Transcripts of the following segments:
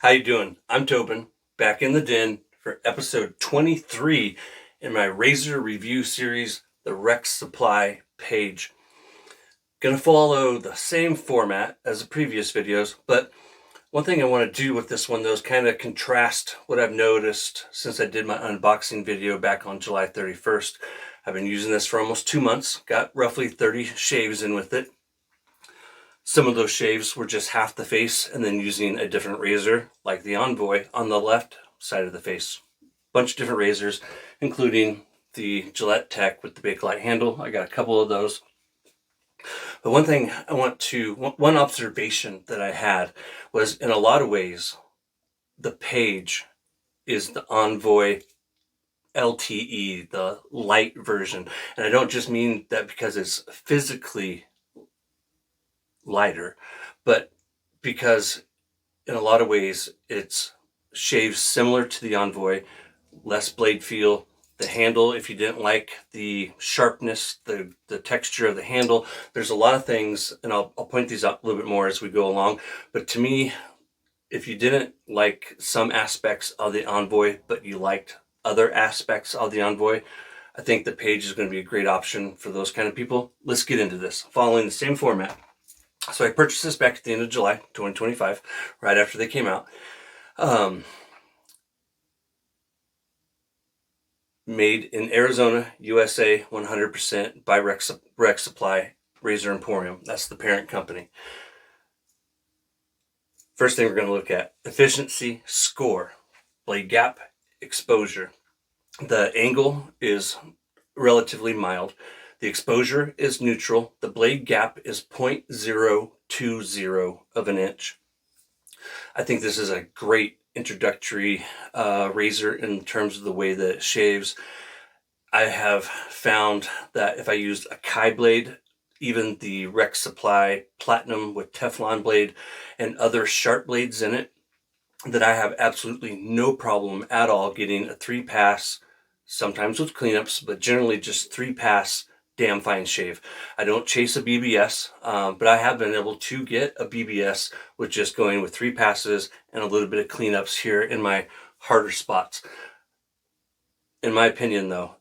How you doing? I'm Tobin, back in the den for episode 23 in my razor review series, the Rex Supply page. Gonna follow the same format as the previous videos, but one thing I want to do with this one though is kind of contrast what I've noticed since I did my unboxing video back on July 31st. I've been using this for almost 2 months, got roughly 30 shaves in with it. Some of those shaves were just half the face and then using a different razor, like the Envoy, on the left side of the face. Bunch of different razors, including the Gillette Tech with the Bakelite handle. I got a couple of those. But one observation that I had was, in a lot of ways, the page is the Envoy LTE, the light version. And I don't just mean that because it's physically lighter, but because in a lot of ways it's shaves similar to the Envoy, less blade feel. The handle, if you didn't like the sharpness, the texture of the handle, there's a lot of things, and I'll point these out a little bit more as we go along. But to me, if you didn't like some aspects of the Envoy, but you liked other aspects of the Envoy, I think the page is going to be a great option for those kind of people. Let's get into this, following the same format. So I purchased this back at the end of July 2025, right after they came out. Made in Arizona, USA, 100% by Rex Supply, Razor Emporium. That's the parent company. First thing we're going to look at, efficiency score, blade gap, exposure. The angle is relatively mild. The exposure is neutral. The blade gap is 0.020 of an inch. I think this is a great introductory razor in terms of the way that it shaves. I have found that if I used a Kai blade, even the Rex Supply Platinum with Teflon blade and other sharp blades in it, that I have absolutely no problem at all getting a 3-pass, sometimes with cleanups, but generally just 3-pass damn fine shave. I don't chase a BBS, but I have been able to get a BBS with just going with 3 passes and a little bit of cleanups here in my harder spots. In my opinion though,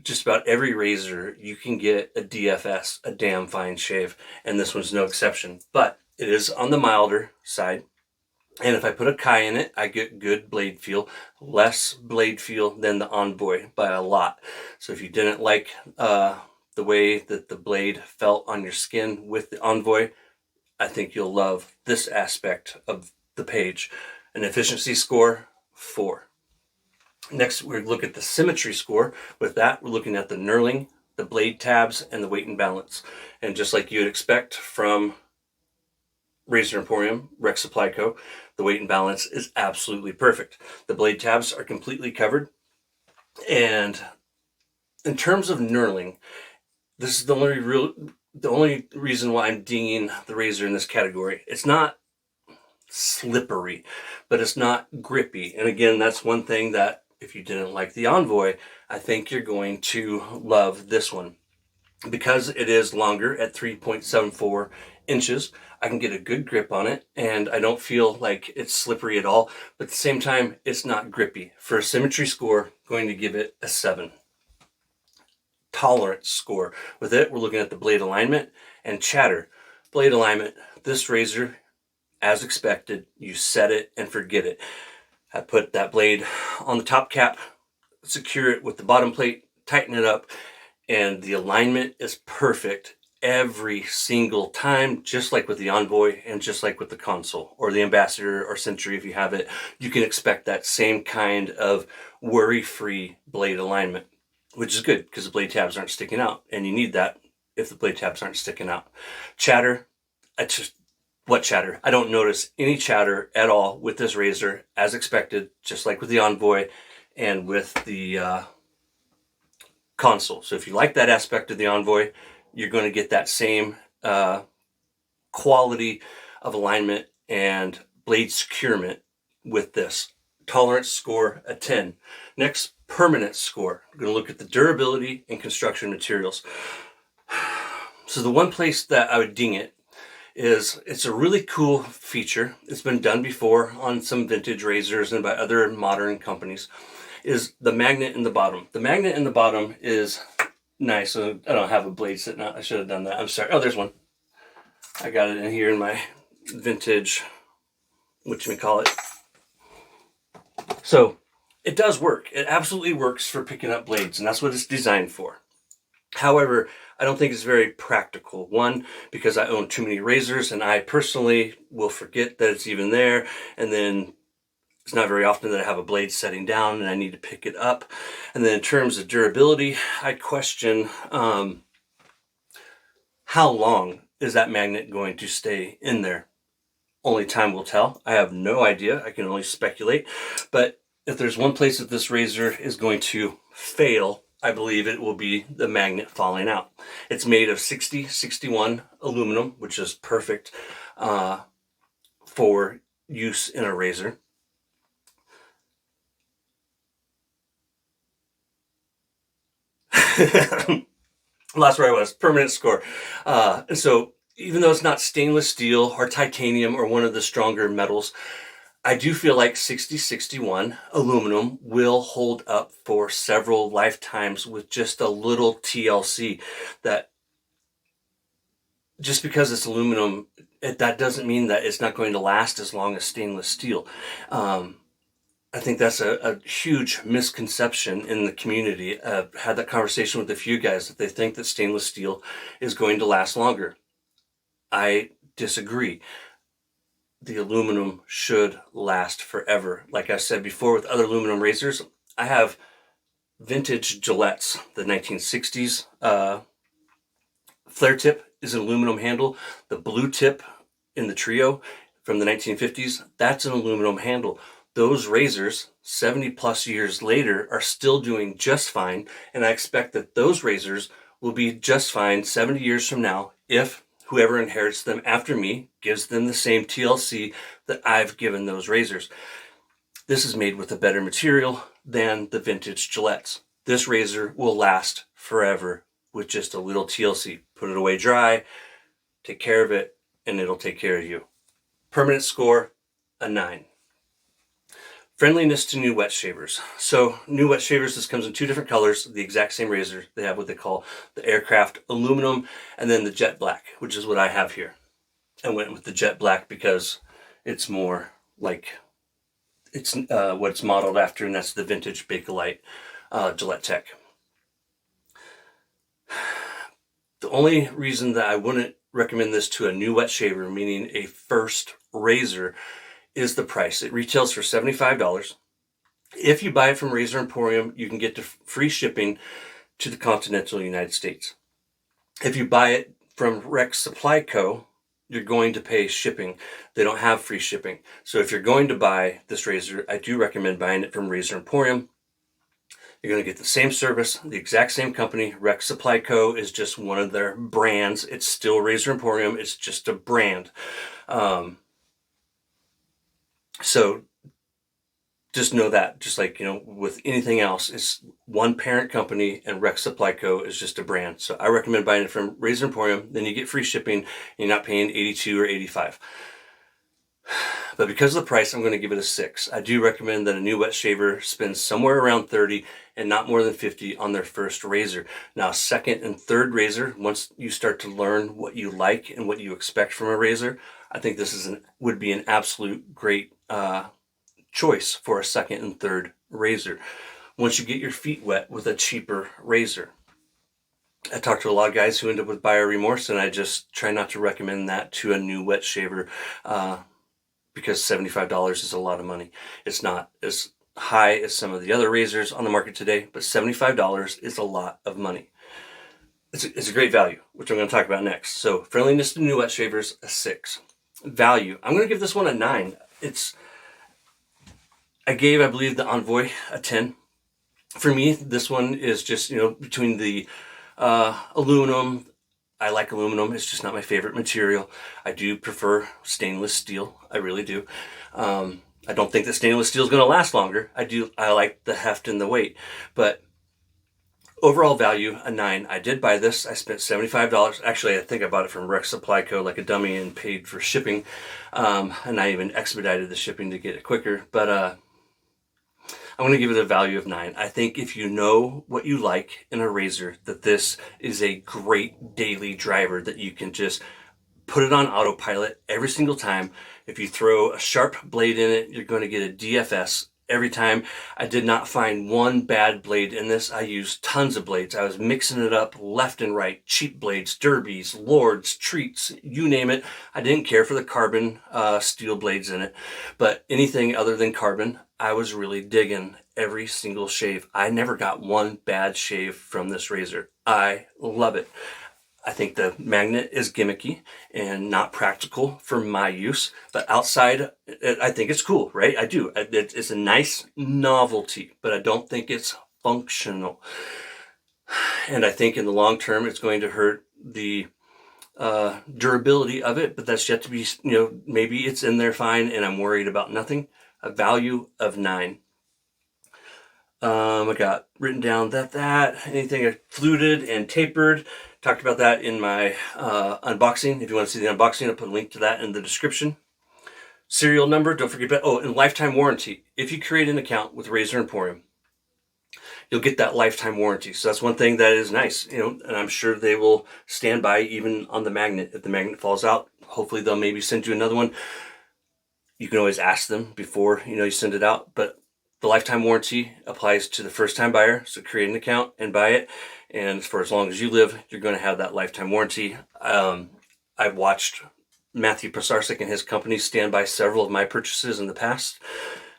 just about every razor you can get a DFS, a damn fine shave, and this one's no exception. But it is on the milder side. And if I put a Kai in it, I get good blade feel, less blade feel than the Envoy by a lot. So if you didn't like the way that the blade felt on your skin with the Envoy, I think you'll love this aspect of the page. An efficiency score, 4. Next, we look at the symmetry score. With that, we're looking at the knurling, the blade tabs, and the weight and balance. And just like you would expect from Razor Emporium, Rex Supply Co., the weight and balance is absolutely perfect. The blade tabs are completely covered. And in terms of knurling, this is the only reason why I'm dinging the razor in this category. It's not slippery, but it's not grippy. And again, that's one thing that if you didn't like the Envoy, I think you're going to love this one. Because it is longer at 3.74 inches, I can get a good grip on it, and I don't feel like it's slippery at all, but at the same time, it's not grippy. For a symmetry score, going to give it a 7. Tolerance score. With it, we're looking at the blade alignment and chatter. Blade alignment, this razor, as expected, you set it and forget it. I put that blade on the top cap, secure it with the bottom plate, tighten it up, and the alignment is perfect every single time, just like with the Envoy and just like with the Console or the Ambassador or Symmetry. If you have it, you can expect that same kind of worry-free blade alignment, which is good because the blade tabs aren't sticking out, and you need that if the blade tabs aren't sticking out. Chatter, what chatter? I don't notice any chatter at all with this razor, as expected, just like with the Envoy and with the Console. So if you like that aspect of the Envoy, you're going to get that same quality of alignment and blade securement with this. Tolerance score, a 10. Next, permanent score. We're going to look at the durability and construction materials. So the one place that I would ding it is it's a really cool feature. It's been done before on some vintage razors and by other modern companies, is the magnet in the bottom. The magnet in the bottom is nice. So I don't have a blade sitting out. I should have done that. I'm sorry. Oh, there's one. I got it in here in my vintage, whatchamacallit. So it does work. It absolutely works for picking up blades, and that's what it's designed for. However, I don't think it's very practical. One, because I own too many razors, and I personally will forget that it's even there, and then it's not very often that I have a blade setting down and I need to pick it up. And then in terms of durability, I question how long is that magnet going to stay in there? Only time will tell. I have no idea. I can only speculate. But if there's one place that this razor is going to fail, I believe it will be the magnet falling out. It's made of 6061 aluminum, which is perfect for use in a razor. Lost where I was. Permanent score. And so even though it's not stainless steel or titanium or one of the stronger metals, I do feel like 6061 aluminum will hold up for several lifetimes with just a little TLC. That just because it's aluminum, that doesn't mean that it's not going to last as long as stainless steel. I think that's a huge misconception in the community. I've had that conversation with a few guys that they think that stainless steel is going to last longer. I disagree. The aluminum should last forever. Like I said before with other aluminum razors, I have vintage Gillette's, the 1960s. Flare tip is an aluminum handle. The blue tip in the Trio from the 1950s, that's an aluminum handle. Those razors, 70 plus years later, are still doing just fine. And I expect that those razors will be just fine 70 years from now if whoever inherits them after me gives them the same TLC that I've given those razors. This is made with a better material than the vintage Gillette's. This razor will last forever with just a little TLC. Put it away dry, take care of it, and it'll take care of you. Permanent score, a 9. Friendliness to new wet shavers. So new wet shavers, this comes in 2 different colors, the exact same razor. They have what they call the aircraft aluminum and then the jet black, which is what I have here. I went with the jet black because it's more like it's what it's modeled after, and that's the vintage Bakelite Gillette Tech. The only reason that I wouldn't recommend this to a new wet shaver, meaning a first razor, is the price. It retails for $75. If you buy it from Razor Emporium, you can get free shipping to the continental United States. If you buy it from Rex Supply Co., you're going to pay shipping. They don't have free shipping. So if you're going to buy this razor, I do recommend buying it from Razor Emporium. You're going to get the same service, the exact same company. Rex Supply Co. is just one of their brands. It's still Razor Emporium. It's just a brand. So just know that, just like, with anything else, it's one parent company, and Rex Supply Co. is just a brand. So I recommend buying it from Razor Emporium. Then you get free shipping, and you're not paying $82 or $85. But because of the price, I'm going to give it a 6. I do recommend that a new wet shaver spends somewhere around $30 and not more than $50 on their first razor. Now, second and third razor, once you start to learn what you like and what you expect from a razor, I think this would be an absolute great choice for a second and third razor once you get your feet wet with a cheaper razor. I talked to a lot of guys who end up with buyer remorse, and I just try not to recommend that to a new wet shaver because $75 is a lot of money. It's not as high as some of the other razors on the market today, but $75 is a lot of money. It's a great value, which I'm going to talk about next. So friendliness to new wet shavers, a 6. Value, I'm going to give this one a 9. I believe, the Envoy a 10. For me, this one is just, between the aluminum. I like aluminum. It's just not my favorite material. I do prefer stainless steel. I really do. I don't think that stainless steel is going to last longer. I like the heft and the weight. But Overall value, a 9. I did buy this. I spent $75. Actually, I think I bought it from Rex Supply Co. like a dummy and paid for shipping. And I even expedited the shipping to get it quicker. But I'm going to give it a value of 9. I think if you know what you like in a razor, that this is a great daily driver that you can just put it on autopilot every single time. If you throw a sharp blade in it, you're going to get a DFS every time. I did not find one bad blade in this. I used tons of blades. I was mixing it up left and right. Cheap blades, derbies, lords, treats, you name it. I didn't care for the carbon steel blades in it, but anything other than carbon, I was really digging every single shave. I never got one bad shave from this razor. I love it. I think the magnet is gimmicky and not practical for my use, but outside, I think it's cool, right? I do. It's a nice novelty, but I don't think it's functional. And I think in the long term, it's going to hurt the durability of it, but that's yet to be, maybe it's in there fine and I'm worried about nothing. A value of 9. I got written down that anything I fluted and tapered. Talked about that in my unboxing. If you want to see the unboxing, I'll put a link to that in the description. Serial number, don't forget about, and lifetime warranty. If you create an account with Razor Emporium, you'll get that lifetime warranty. So that's one thing that is nice, and I'm sure they will stand by even on the magnet. If the magnet falls out, hopefully they'll maybe send you another one. You can always ask them before, you send it out, but the lifetime warranty applies to the first time buyer. So create an account and buy it. And for as long as you live, you're going to have that lifetime warranty. I've watched Matthew Prosarsik and his company stand by several of my purchases in the past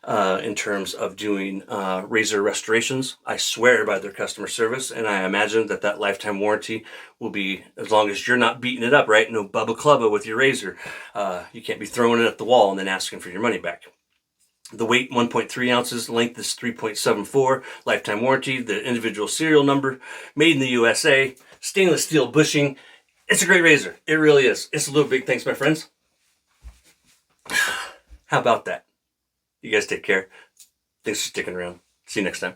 in terms of doing razor restorations. I swear by their customer service, and I imagine that lifetime warranty will be as long as you're not beating it up, right? No Bubba Clubba with your razor. You can't be throwing it at the wall and then asking for your money back. The weight, 1.3 ounces. Length is 3.74. Lifetime warranty. The individual serial number. Made in the USA. Stainless steel bushing. It's a great razor. It really is. It's a little big thanks, my friends. How about that? You guys take care. Thanks for sticking around. See you next time.